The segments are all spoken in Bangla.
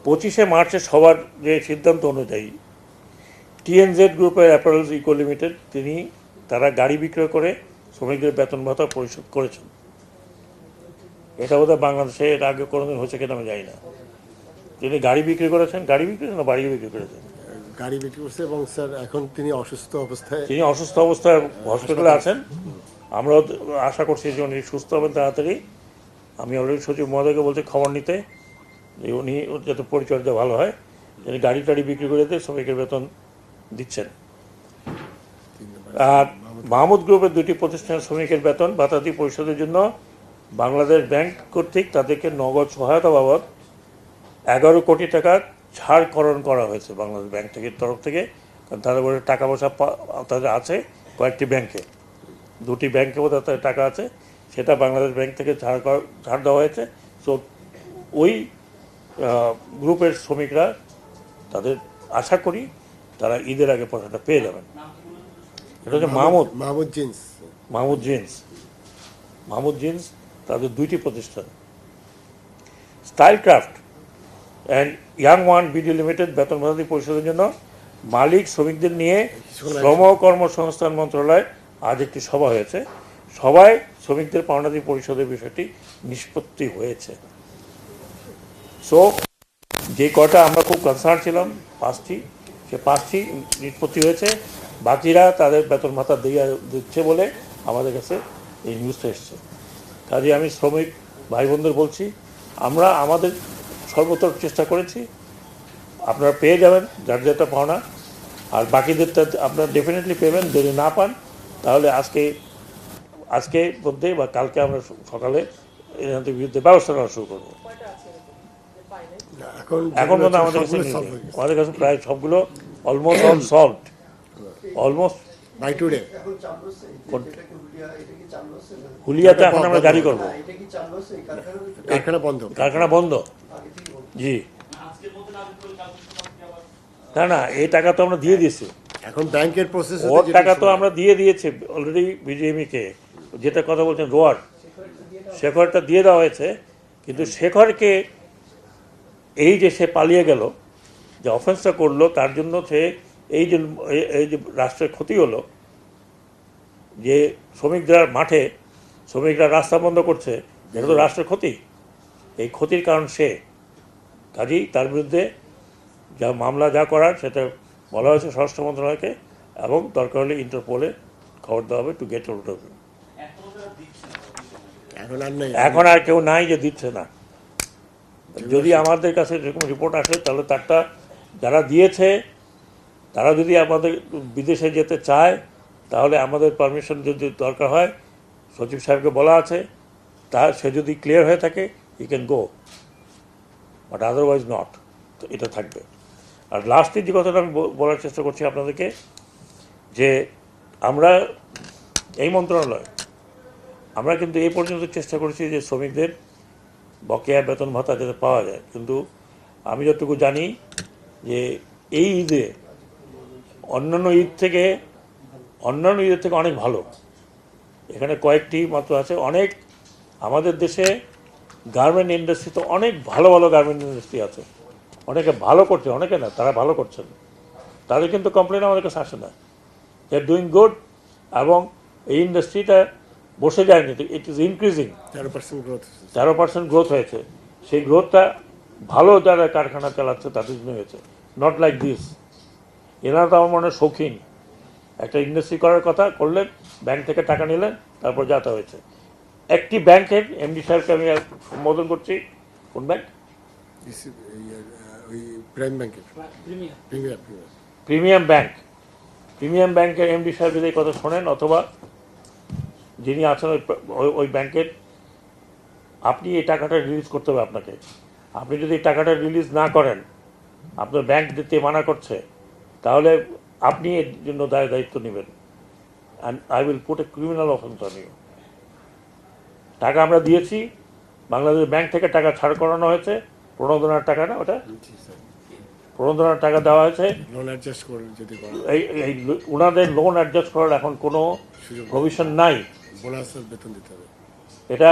25 মার্চে সবার যে সিদ্ধান্ত অনুযায়ী টিএনজেড গ্রুপের অ্যাপারেলস ইকো লিমিটেড তারা গাড়ি বিক্রয় করে শ্রমিকদের বেতন ভাতা পরিশোধ করেছেন। এটা বোধহয় বাংলাদেশে এর আগে কোনোদিন হয়েছে কিনা আমি জানি না। তিনি গাড়ি বিক্রি করেছেন, গাড়ি বিক্রি না বাড়ি বিক্রি করেছেন, গাড়ি বিক্রি করছে। এবং স্যার এখন তিনি অসুস্থ অবস্থায় হসপিটালে আছেন। আমরাও আশা করছি যে উনি সুস্থ হবেন তাড়াতাড়ি। আমি অলরেডি সচিব মহোদয়কে বলছি খবর নিতে, যে উনি যাতে পরিচর্যা ভালো হয়, তিনি গাড়ি টাড়ি বিক্রি করে দিয়ে শ্রমিকের বেতন দিচ্ছেন। আর মাহমুদ গ্রুপের 2টি প্রতিষ্ঠানের শ্রমিকের বেতন ভাতাদি পরিশোধের জন্য বাংলাদেশ ব্যাংক কর্তৃক তাদেরকে নগদ সহায়তা বাবদ 11 কোটি টাকা ছাড়করণ করা হয়েছে বাংলাদেশ ব্যাংক থেকে তরফ থেকে। কারণ তাদের বলে টাকা পয়সা তাদের আছে কয়েকটি ব্যাংকে, 2টি ব্যাংকে বোধ তাদের টাকা আছে, সেটা বাংলাদেশ ব্যাংক থেকে ছাড় দেওয়া হয়েছে। সো ওই গ্রুপের শ্রমিকরা তাদের আশা করি তারা ঈদের আগে পয়সাটা পেয়ে যাবেন। এটা হচ্ছে মাহমুদ জিন্স তাদের 2টি প্রতিষ্ঠান। Style craft and young one BD limited বেতন ভাতাদি পরিশোধের জন্য মালিক শ্রমিকদের নিয়ে শ্রম কর্মসংস্থান মন্ত্রণালয়ে আজ একটি সভা হয়েছে। সভায় শ্রমিকদের পাওনাদি পরিশোধের বিষয়টি নিষ্পত্তি হয়েছে। সো যে কটা আমরা খুব কনসার্ন ছিলাম 5টি নিষ্পত্তি হয়েছে। বাকিরা তাদের বেতন ভাতা দিচ্ছে বলে আমাদের কাছে এই নিউজটা এসছে। কাজে আমি শ্রমিক ভাই বোনদের বলছি, আমরা আমাদের সর্বত্র চেষ্টা করেছি, আপনারা পেয়ে যাবেন যার যেটা পাওনা। আর বাকিদেরটা আপনারা ডেফিনেটলি পেবেন। যদি না পান তাহলে আজকে মধ্যে বা কালকে আমরা সকালে এনাদের বিরুদ্ধে ব্যবস্থা নেওয়া শুরু করবো। এখন পর্যন্ত আমাদের কাছে প্রায় সবগুলো অলমোস্ট বাই টুডে। হুলিয়াতে এখন আমরা জারি করবো। কারখানা বন্ধ। জি না, এই টাকা তো আমরা দিয়ে দিয়েছি। এখন ব্যাংকের প্রসেস, ওর টাকা তো আমরা দিয়ে দিয়েছি অলরেডি বিজিএমইকে। যেটা কথা বলছেন শেখরটা দিয়ে দেওয়া হয়েছে। কিন্তু শেখরকে এই যে সে পালিয়ে গেল, যে অফেন্সটা করলো, তার জন্য সে এই যে রাষ্ট্রের ক্ষতি হলো, যে শ্রমিকরা রাস্তা বন্ধ করছে, এটা তো রাষ্ট্রের ক্ষতি। এই ক্ষতির কারণ সে। কাজেই তার বিরুদ্ধে মামলা যা করার সেটা বলা হয়েছে স্বরাষ্ট্র মন্ত্রণালয়কে, এবং দরকার হলে ইন্টারপোলে খবর দেওয়া হবে to get out of him. এখন আর কেউ নাই যে দিচ্ছে না। যদি আমাদের কাছে এরকম রিপোর্ট আসে তাহলে তারটা যারা দিয়েছে তারা যদি আমাদের বিদেশে যেতে চায় তাহলে আমাদের পারমিশন যদি দরকার হয়, সচিব সাহেবকে বলা আছে, সে যদি ক্লিয়ার হয়ে থাকে he can go, but otherwise not. তো এটা থাকবে। আর লাস্টে যে কথাটা আমি বলার চেষ্টা করছি আপনাদেরকে, যে আমরা এই মন্ত্রণালয় আমরা কিন্তু এই পর্যন্ত চেষ্টা করেছি যে শ্রমিকদের বকেয়া বেতন ভাতা যাতে পাওয়া যায়। কিন্তু আমি যতটুকু জানি যে এই ঈদে অন্যান্য ঈদের থেকে অনেক ভালো। এখানে কয়েকটি মাত্র আছে। অনেক আমাদের দেশে গার্মেন্ট ইন্ডাস্ট্রিতে অনেক ভালো গার্মেন্ট ইন্ডাস্ট্রি আছে, অনেকে ভালো করছে, অনেকে না, তারা ভালো করছেন। তাদের কিন্তু কমপ্লেন আমাদের কাছে আসে না। দে আর ডুইং গুড। এবং এই ইন্ডাস্ট্রিটা বসে যায়নি, ইট ইজ ইনক্রিজিং। 13% গ্রোথ হয়েছে। সেই গ্রোথটা ভালো যারা কারখানা চালাচ্ছে তাদের জন্য হয়েছে, নট লাইক দিস। এনারা তো আমার মনে হয় শৌখিন। একটা ইন্ডাস্ট্রি করার কথা করলেন, ব্যাংক থেকে টাকা নিলেন, তারপর যাতা হয়েছে। একটি ব্যাংকের এমডি সাহেবকে আমি সম্বোধন করছি। কোন ব্যাংক? প্রিমিয়াম ব্যাংকের এমডি সাহেব যদি এই কথা শোনেন, অথবা যিনি আছেন ওই ব্যাংকের, আপনি এই টাকাটা রিলিজ করতে হবে আপনাকে। আপনি যদি টাকাটা রিলিজ না করেন, আপনার ব্যাংক দিতে মানা করছে, তাহলে আপনি এর জন্য দায়িত্ব নেবেন। And I will put a criminal offence on you. টাকা আমরা দিয়েছি, বাংলাদেশ ব্যাংক থেকে টাকা ছাড় করানো হয়েছে, প্রণোদনার টাকা না, ওটা প্রণোদনার টাকা দেওয়া হয়েছে। এই ওনাদের লোন অ্যাডজাস্ট করার এখন কোনো প্রভিশন নাই। এটা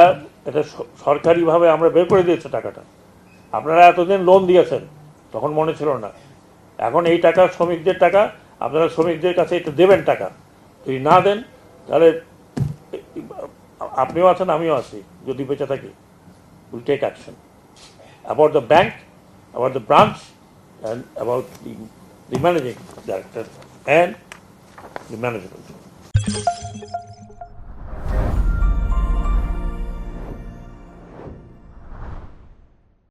সরকারিভাবে আমরা বের করে দিয়েছি টাকাটা। আপনারা এতদিন লোন দিয়েছেন, তখন মনে ছিল না। এখন এই টাকা শ্রমিকদের টাকা, আপনারা শ্রমিকদের কাছে এটা দেবেন টাকা, যদি না দেন তাহলে আপনিও আছেন আমিও আছি, যদি বেঁচে থাকি will take action about the bank, about the branch and about the managing director and the management.